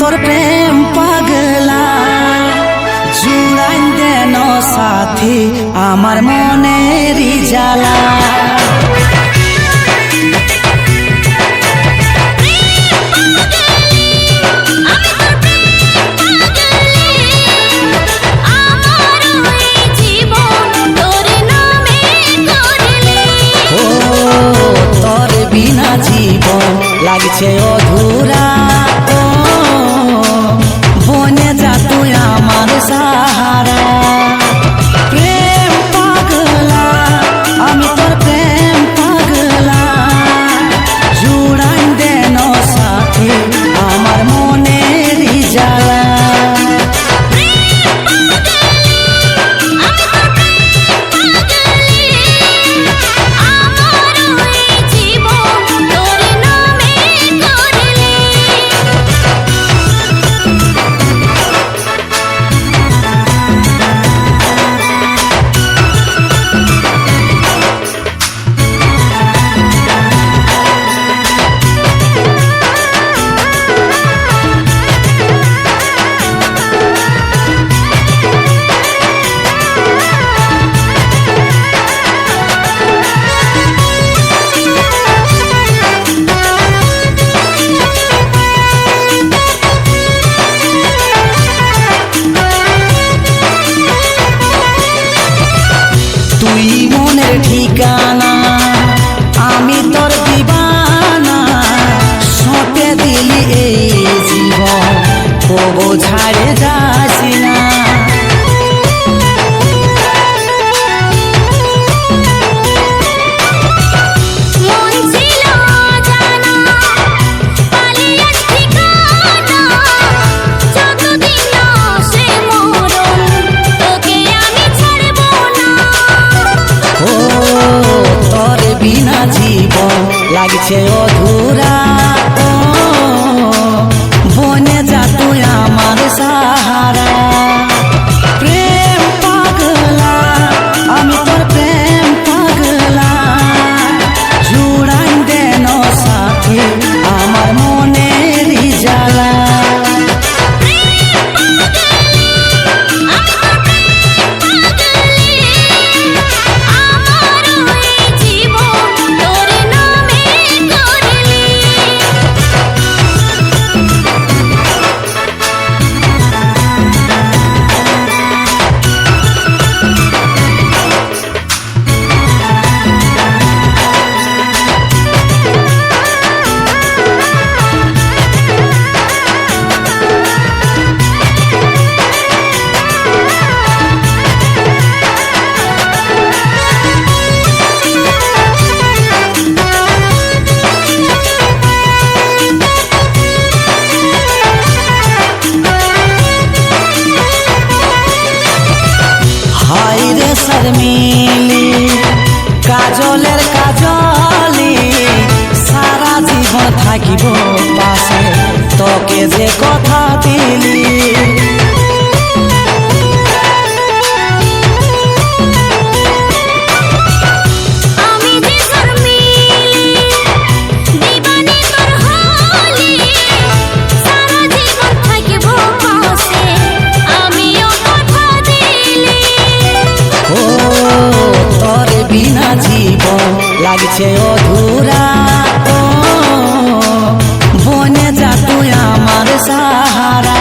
তোর প্রেম পাগলা জুড়াই দেন সাথী আমার মনের জ্বালা। বিনা জীবন লাগছে অধুরা, বনে যা তুই আমার সাহারা। প্রেম পাগলা আমি তোর প্রেম পাগলা জুড়াই দেন সাথী আমার মনের জ্বালা। তুই মনের ঠিকানা আমি তোর দিবানা, সঁপে দিলি এই জীবন কবু ছাড়ে যাসি না। বিনা জীবন লাগছে অধুরা, বনে যা তুই আমার সাহারা। প্রেম পাগলা আমি তোর প্রেম পাগলা জুড়াই দেন সাথী আমার মনের জ্বালা। হাইরে শর্মিলি কাজলের কাজলি সারা জীবন থাকিব পাশে তোকে যে কথা দিলি। বিনা জীবন লাগছে অধুরা, বনে যা তুই আমার সাহারা।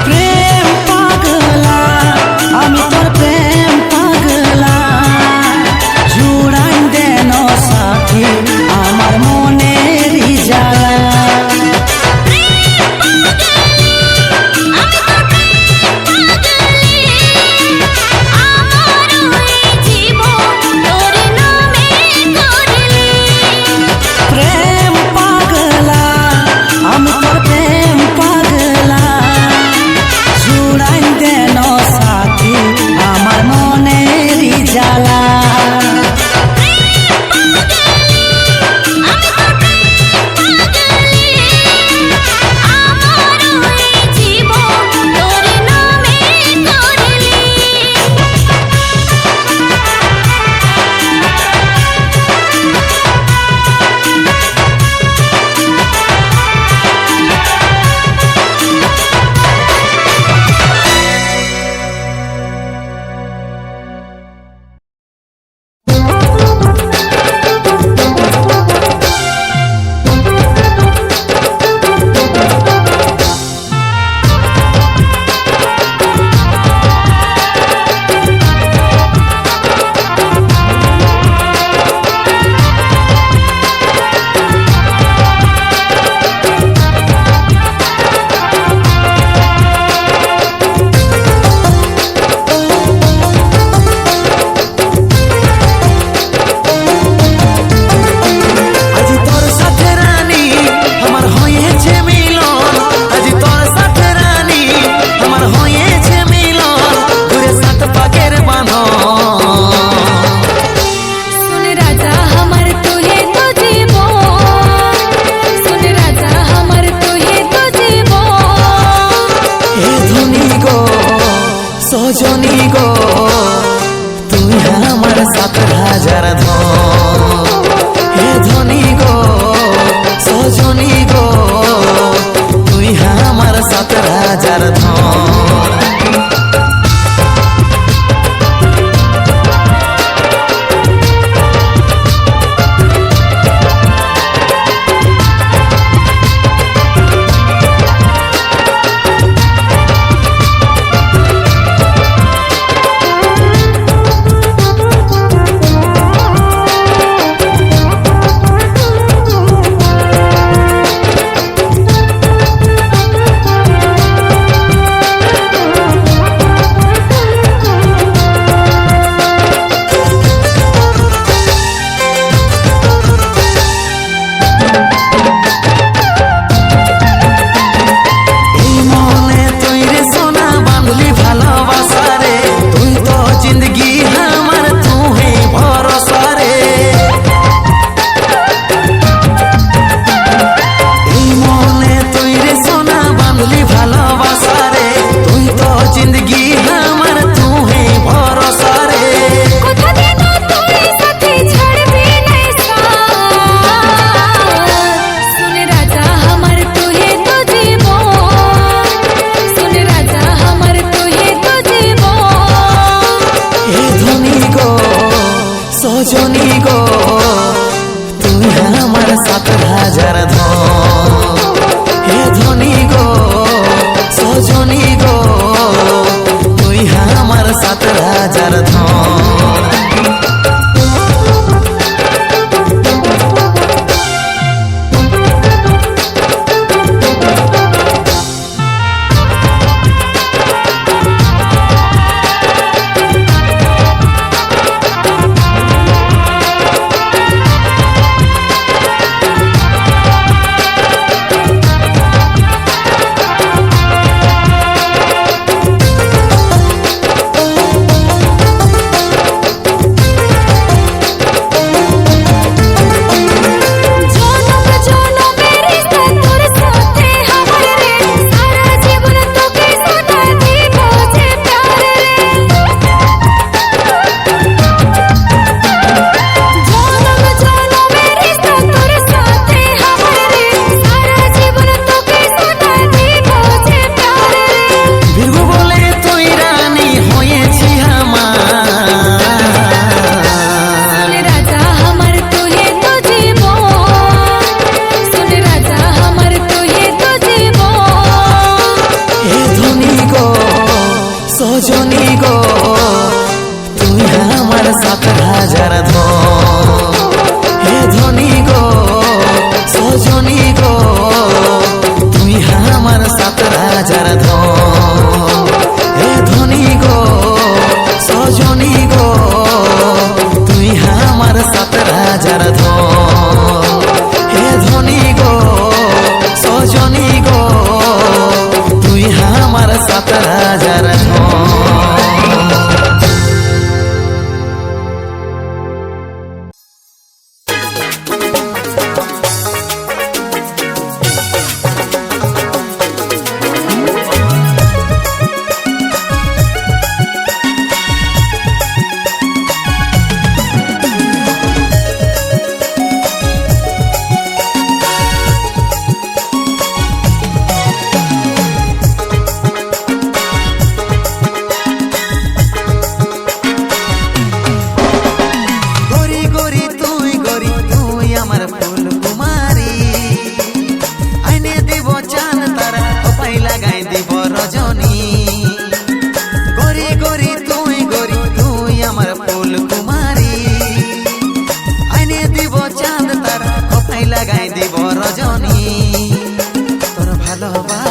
প্রেম পাগলা আমি তোর প্রেম পাগলা জুড়াই দেন সাথী আমার মনের জ্বালা। জীবন তোর নামে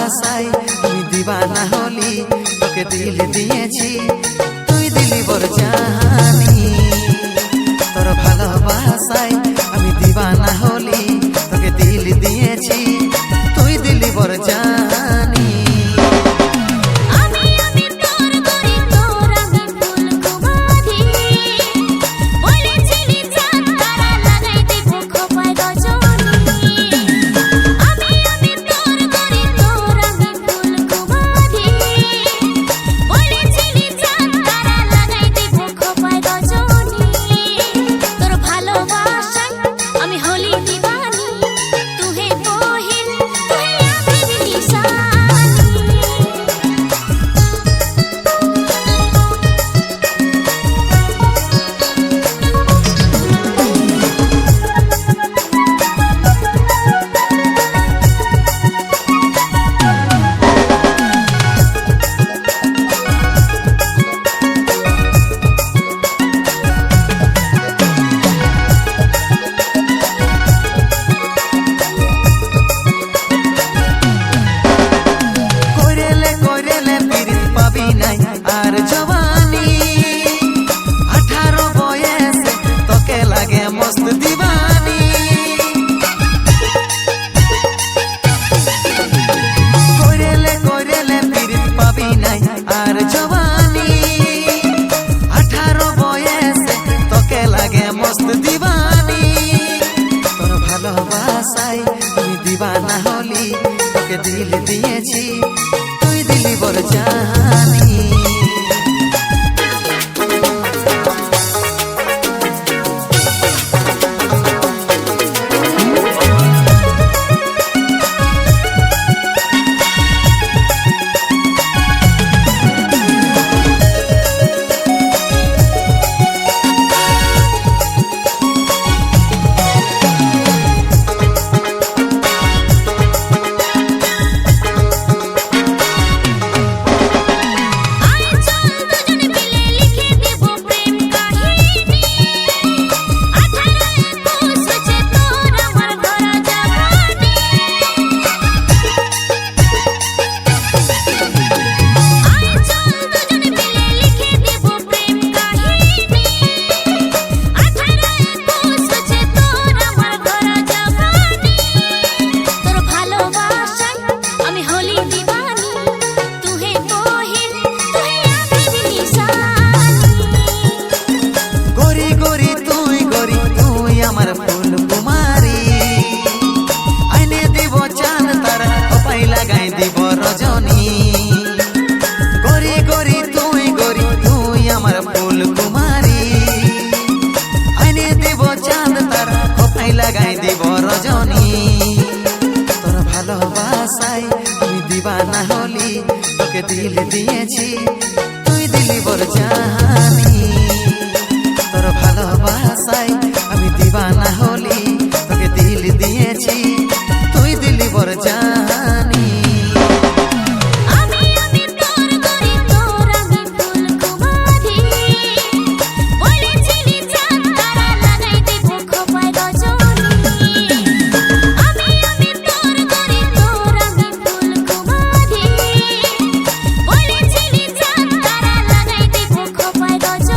ভালোবাসায় আমি দিবানা হলি তোকে দিল দিয়েছি তুই দিলি বর জানি তোর ভালোবাসায় আমি দিবানা হলি তোকে দিল দিয়েছি তুই দিলি বর জানি আর জওয়ানি 18 বয়সে তোকে লাগে মস্ত দিবানি কইরেলে পীর পাবি নাই আর জওয়ানি 18 বয়সে তোকে লাগে মস্ত দিবানি তোর ভালোবাসায় তুই দিবানা হলি তোকে দিল দিয়েছি তুই দিলি বর জানি আমার ফুল কুমারী আইনে দিব চান তার ওপাই লাগাই দিব রজনী গরি গরি তুই আমার ফুল কুমারী আইনে দিব চান তার ওপাই লাগাই দিব রজনী তোর ভালোবাসায় আমি দিবানা হলি তোকে দিল দিয়েছি তুই দিলি বর জানি তোর ভালোবাসায় আমি দিবানা হলি তোকে দিল দিয়েছি তুই দিলি বর জানি Bye.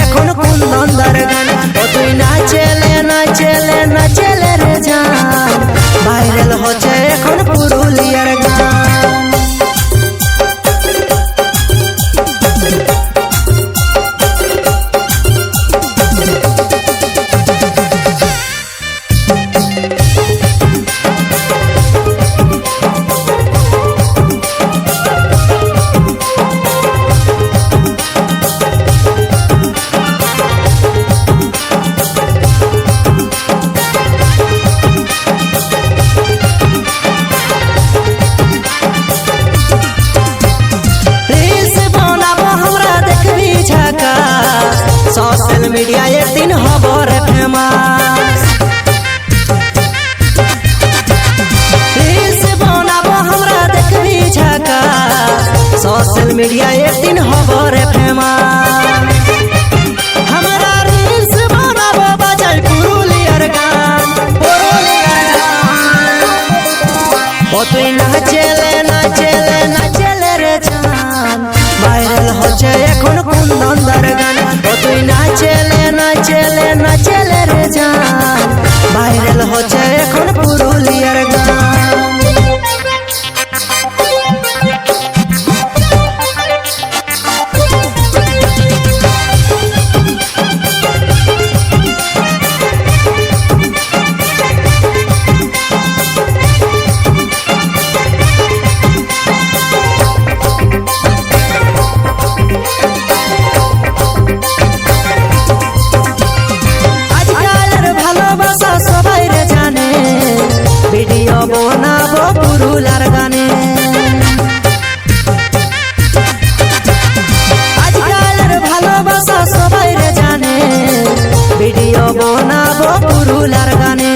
এখন কুন্দনদার গান। ও তুই নাচেলে নাচেলে নাচেলে রে জান, ভাইরাল হচ্ছে এখন পুরুলিয়ার গান। सोशल मीडिया एक दिन खबर फेमस, रील्स बनाबो हमरा देखबी झकास। सोशल मीडिया एक दिन खबर फेमस, हमरा रील्स बनाबो बजाय पुरुलियार गान, पुरुलियार गान। ओ तुई नाचेले नाचेले नाचेले रे जान, ভাইরাল হচ্ছে এখন কুন্দনদার গান। ও তুই নাচেলে নাচেলে নাচেলে রে জান, ভাইরাল হচ্ছে এখন পুরুলিয়ার গান। ভিডিও বানাবো পুরুলার গানে, আজকালের ভালোবাসা সবাই রে জানে। ভিডিও বানাবো পুরুলার গানে,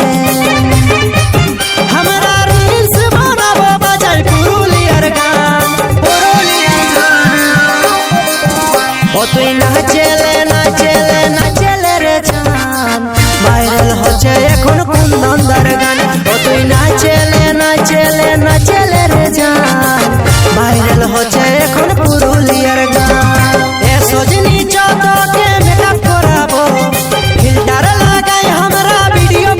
আমরা রিলস বানাবো বাজাই পুরুলিয়ার গান, পুরুলিয়ার গান। ও তুই নাচেলে নাচেলে নাচেলে রে জান, ভাইরাল হচ্ছে এখন কুন্দনদার গান। ও তুই নাচেলে নাচেলে নাচেলে রে জান, ভাইরাল হচ্ছে এখন পুরুলিয়ার গান। এ সজনী চৌধকে মেকআপ করাবো, ফিল্টার লাগাই আমরা ভিডিও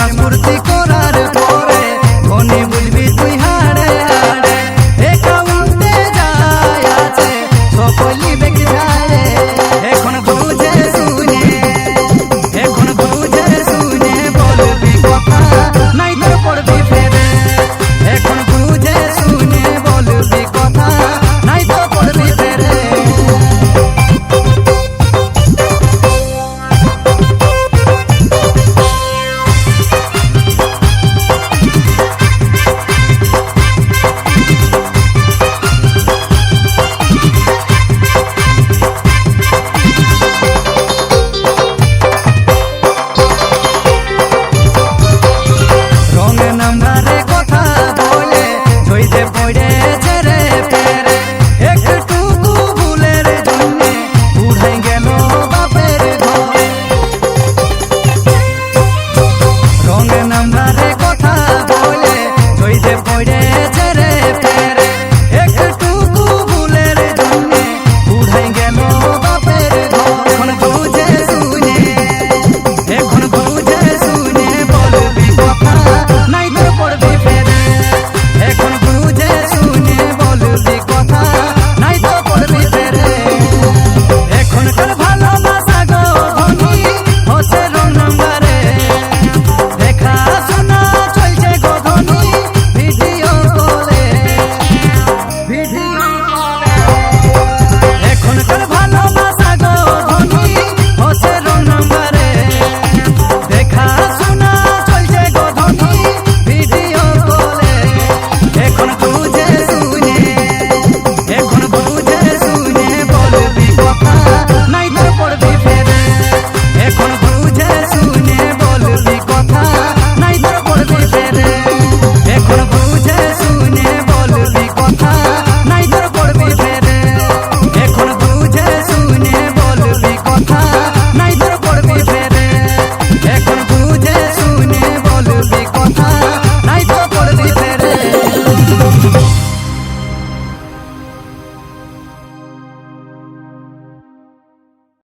মাস ফুর্তি করা